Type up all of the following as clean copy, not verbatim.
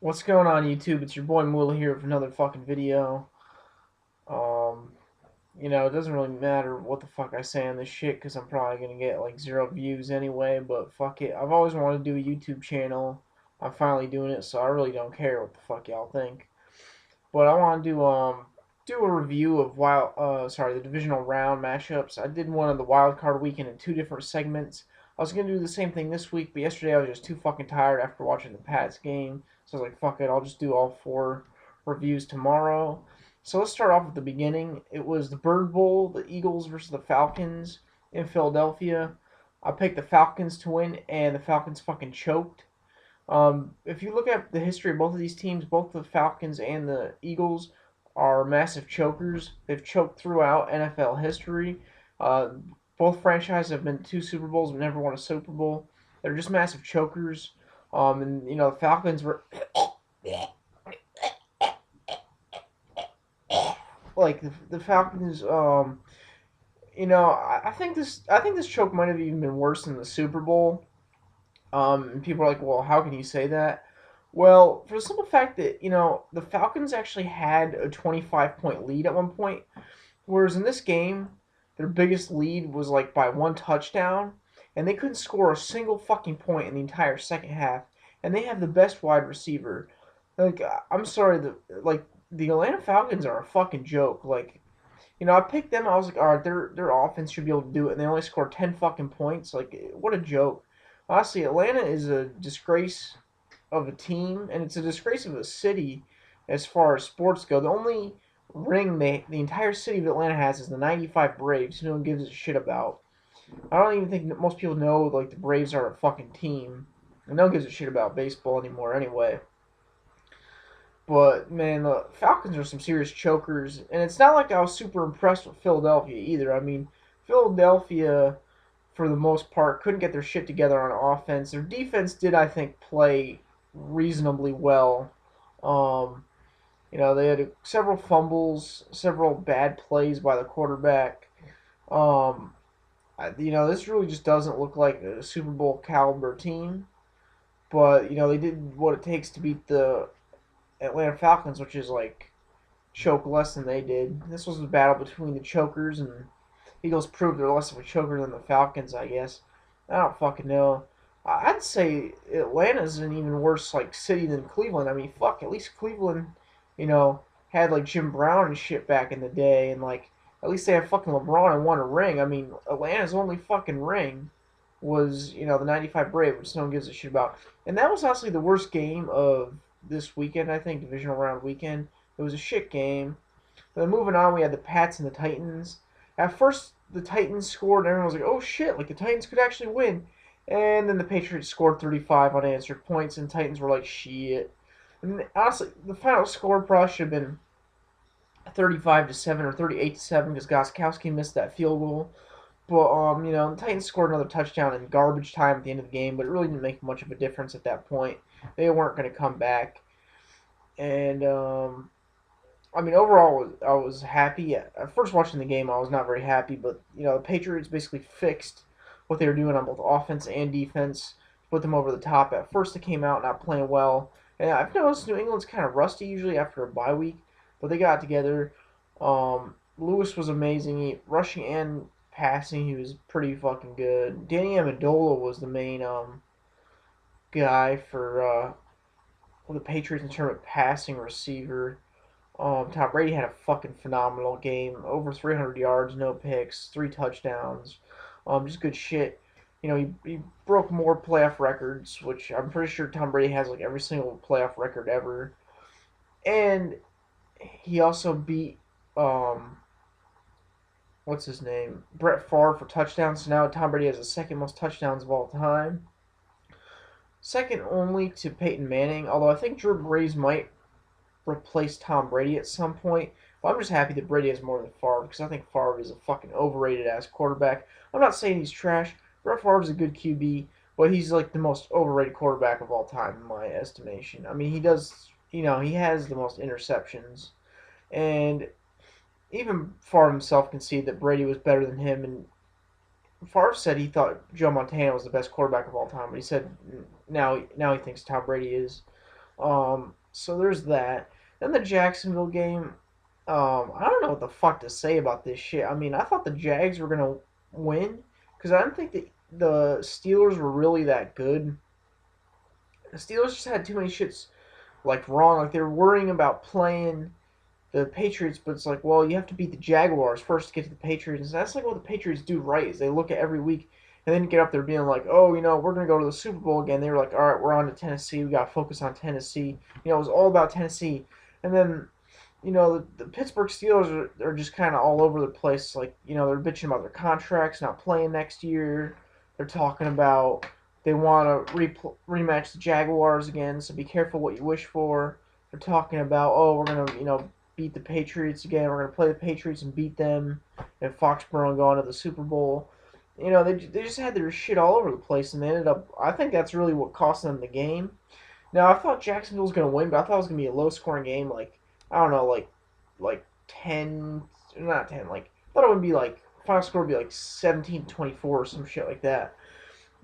What's going on, YouTube? It's your boy Moolah here with another fucking video. Um, it doesn't really matter what the fuck I say on this shit because I'm probably gonna get like 0 views anyway, but fuck it. I've always wanted to do a YouTube channel. I'm finally doing it, so I really don't care what the fuck y'all think. But I want to do a review of the divisional round matchups. I did one of the wild card weekend in two different segments. I was gonna do the same thing this week, but yesterday I was just too fucking tired after watching the Pats game. So I was like, fuck it, I'll just do all four reviews tomorrow. So let's start off at the beginning. It was the Bird Bowl, the Eagles versus the Falcons in Philadelphia. I picked the Falcons to win, and the Falcons fucking choked. If you look at the history of both of these teams, both the Falcons and the Eagles are massive chokers. They've choked throughout NFL history. Uh, Both franchises have been to two Super Bowls but never won a Super Bowl. They're just massive chokers. And the Falcons were like the Falcons. I think this choke might have even been worse than the Super Bowl. And people are like, well, how can you say that? Well, for the simple fact that, the Falcons actually had a 25-point lead at one point, whereas in this game, their biggest lead was like by one touchdown, and they couldn't score a single fucking point in the entire second half, and they have the best wide receiver. Like, I'm sorry, the Atlanta Falcons are a fucking joke. Like, I picked them. I was like, all right, their offense should be able to do it, and they only scored 10 fucking points. Like, what a joke. Honestly, Atlanta is a disgrace of a team, and it's a disgrace of a city as far as sports go. The only ring the entire city of Atlanta has is the '95 Braves. No one gives a shit about. I don't even think that most people know like the Braves are a fucking team, and no one gives a shit about baseball anymore anyway. But man, the Falcons are some serious chokers, and it's not like I was super impressed with Philadelphia either. I mean, Philadelphia, for the most part, couldn't get their shit together on offense. Their defense did, I think, play reasonably well. Um, they had several fumbles, several bad plays by the quarterback. Um, this really just doesn't look like a Super Bowl caliber team. But they did what it takes to beat the Atlanta Falcons, which is like choke less than they did. This was a battle between the chokers, and Eagles proved they're less of a choker than the Falcons, I guess. I don't fucking know. I'd say Atlanta's an even worse like city than Cleveland. I mean, fuck, at least Cleveland, had like Jim Brown and shit back in the day, and like at least they had fucking LeBron and won a ring. I mean, Atlanta's only fucking ring was the '95 Brave, which no one gives a shit about, and that was honestly the worst game of this weekend. I think divisional round weekend. It was a shit game. But then moving on, we had the Pats and the Titans. At first, the Titans scored, and everyone was like, "Oh shit! Like the Titans could actually win." And then the Patriots scored 35 unanswered points, and Titans were like, "Shit." And honestly, the final score probably should have been 35-7 or 38-7 because Gostkowski missed that field goal. But the Titans scored another touchdown in garbage time at the end of the game, but it really didn't make much of a difference at that point. They weren't going to come back, and I mean, overall, I was happy. At first watching the game, I was not very happy, but the Patriots basically fixed what they were doing on both offense and defense, put them over the top. At first, they came out not playing well, and I've noticed New England's kind of rusty usually after a bye week, but they got together. Lewis was amazing, rushing and passing. He was pretty fucking good. Danny Amendola was the main guy for the Patriots in terms of passing receiver. Tom Brady had a fucking phenomenal game. Over 300 yards, no picks, three touchdowns. Just good shit. He broke more playoff records, which I'm pretty sure Tom Brady has like every single playoff record ever. And he also beat what's his name, Brett Favre for touchdowns. So now Tom Brady has the second most touchdowns of all time, second only to Peyton Manning. Although I think Drew Brees might replace Tom Brady at some point. But I'm just happy that Brady has more than Favre because I think Favre is a fucking overrated ass quarterback. I'm not saying he's trash. Brett Favre's a good QB, but he's like the most overrated quarterback of all time in my estimation. I mean, he does, he has the most interceptions, and even Favre himself conceded that Brady was better than him. And Favre said he thought Joe Montana was the best quarterback of all time, but he said now he thinks Tom Brady is. So there's that. Then the Jacksonville game. I don't know what the fuck to say about this shit. I mean, I thought the Jags were gonna win because I didn't think the Steelers were really that good. The Steelers just had too many shits like wrong. Like they were worrying about playing the Patriots, but it's like, well, you have to beat the Jaguars first to get to the Patriots. And that's like what the Patriots do right is they look at every week and then get up there being like, oh, we're gonna go to the Super Bowl again. They were like, all right, we're on to Tennessee. We gotta focus on Tennessee. It was all about Tennessee. And then the Pittsburgh Steelers are just kind of all over the place. Like, they're bitching about their contracts, not playing next year. They're talking about they want to rematch the Jaguars again, so be careful what you wish for. They're talking about, oh, we're going to, beat the Patriots again. We're going to play the Patriots and beat them in Foxborough and go on to the Super Bowl. They just had their shit all over the place, and they ended up, I think that's really what cost them the game. Now, I thought Jacksonville was going to win, but I thought it was going to be a low-scoring game, like, I don't know, like 10, not 10, like, I thought it would be like, final score would be like 17-24 or some shit like that.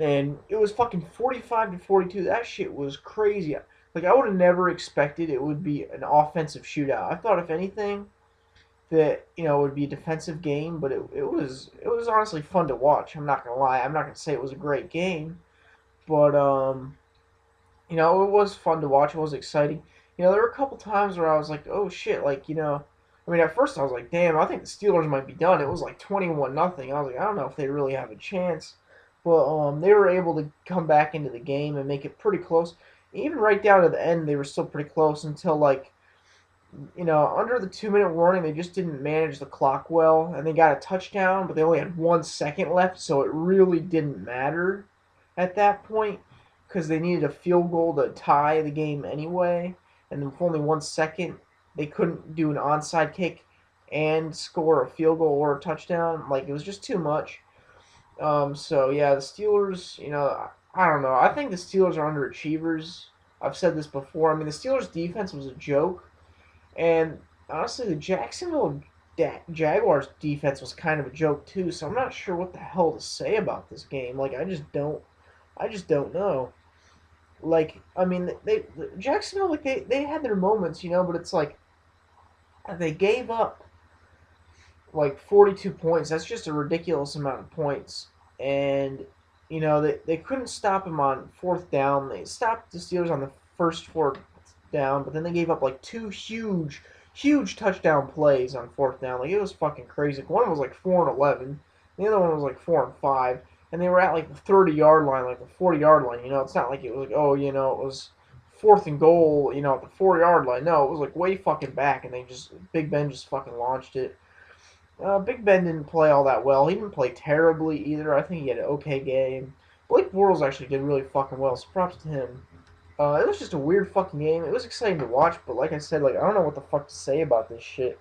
And it was fucking 45-42. That shit was crazy. Like, I would have never expected it would be an offensive shootout. I thought, if anything, that, it would be a defensive game, but it was honestly fun to watch. I'm not going to lie. I'm not going to say it was a great game, but, it was fun to watch. It was exciting. There were a couple times where I was like, oh shit, like, I mean, at first I was like, damn, I think the Steelers might be done. It was like 21-0. I was like, I don't know if they really have a chance. But they were able to come back into the game and make it pretty close. Even right down to the end, they were still pretty close until, like, under the 2-minute warning, they just didn't manage the clock well. And they got a touchdown, but they only had 1 second left, so it really didn't matter at that point because they needed a field goal to tie the game anyway. And with only 1 second, they couldn't do an onside kick and score a field goal or a touchdown. Like, it was just too much. So yeah, the Steelers, I don't know. I think the Steelers are underachievers. I've said this before. I mean, the Steelers' defense was a joke, and honestly, the Jacksonville Jaguars' defense was kind of a joke too. So I'm not sure what the hell to say about this game. Like, I just don't know. Like, I mean, Jacksonville, like they had their moments, but it's like they gave up like 42 points. That's just a ridiculous amount of points. And, they couldn't stop him on fourth down. They stopped the Steelers on the first fourth down, but then they gave up like two huge touchdown plays on fourth down. Like, it was fucking crazy. One was like 4-11. The other one was like 4-5. And they were at like the 30-yard line, like the 40-yard line. It's not like it was like, oh, it was fourth and goal, at the 4-yard line. No, it was like way fucking back, and Big Ben just fucking launched it. Big Ben didn't play all that well. He didn't play terribly either. I think he had an okay game. Blake Bortles actually did really fucking well, so props to him. It was just a weird fucking game. It was exciting to watch, but like I said, like, I don't know what the fuck to say about this shit.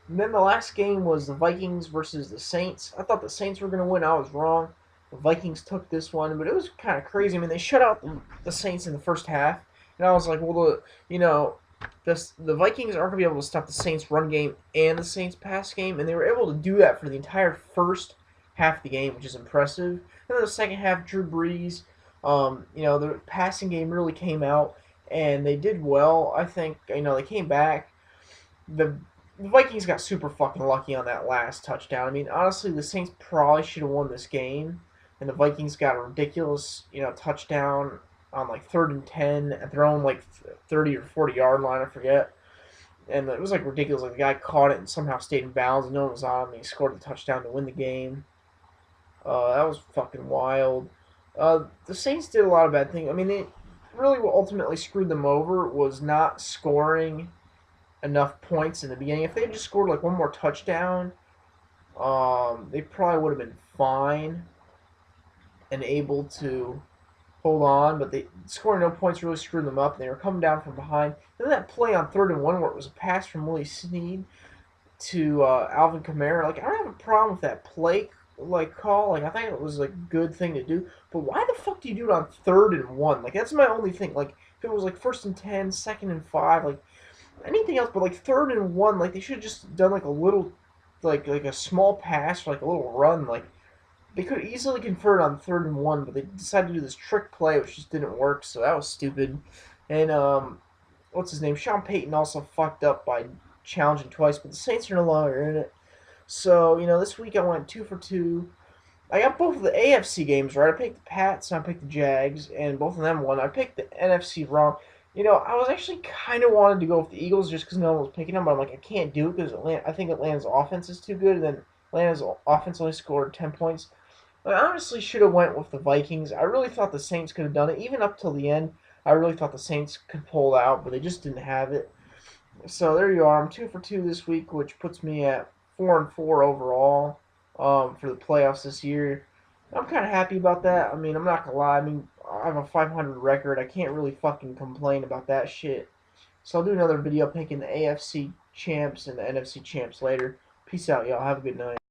And then the last game was the Vikings versus the Saints. I thought the Saints were going to win. I was wrong. The Vikings took this one, but it was kind of crazy. I mean, they shut out the Saints in the first half, and I was like, well, the Vikings aren't going to be able to stop the Saints' run game and the Saints' pass game, and they were able to do that for the entire first half of the game, which is impressive. And then the second half, Drew Brees, the passing game really came out, and they did well. I think, they came back. The Vikings got super fucking lucky on that last touchdown. I mean, honestly, the Saints probably should have won this game, and the Vikings got a ridiculous, touchdown on like 3rd and 10 at their own like 30 or 40-yard line, I forget. And it was like ridiculous. Like, the guy caught it and somehow stayed in bounds, and no one was on him, and he scored the touchdown to win the game. That was fucking wild. The Saints did a lot of bad things. I mean, really what ultimately screwed them over was not scoring enough points in the beginning. If they had just scored like one more touchdown, they probably would have been fine and able to hold on, but they scoring no points really screwed them up. And they were coming down from behind. And then that play on 3rd and 1 where it was a pass from Willie Snead to Alvin Kamara. Like, I don't have a problem with that play call. Like, I think it was a good thing to do. But why the fuck do you do it on 3rd and 1? Like, that's my only thing. Like, if it was like 1st and 10, 2nd and 5, like anything else, but like 3rd and 1, like they should have just done like a little, like a small pass or like a little run. Like, They could have easily converted on 3rd and 1, but they decided to do this trick play, which just didn't work. So that was stupid. And what's his name? Sean Payton also fucked up by challenging twice, but the Saints are no longer in it. So this week I went 2 for 2. I got both of the AFC games right. I picked the Pats and I picked the Jags, and both of them won. I picked the NFC wrong. I was actually kind of wanted to go with the Eagles just because no one was picking them, but I'm like, I can't do it because I think Atlanta's offense is too good, and then Atlanta's offense only scored 10 points. I honestly should have went with the Vikings. I really thought the Saints could have done it, even up till the end. I really thought the Saints could pull it out, but they just didn't have it. So there you are. I'm 2 for 2 this week, which puts me at 4-4 overall for the playoffs this year. I'm kind of happy about that. I mean, I'm not gonna lie. I mean, I have a 500 record. I can't really fucking complain about that shit. So I'll do another video picking the AFC champs and the NFC champs later. Peace out, y'all. Have a good night.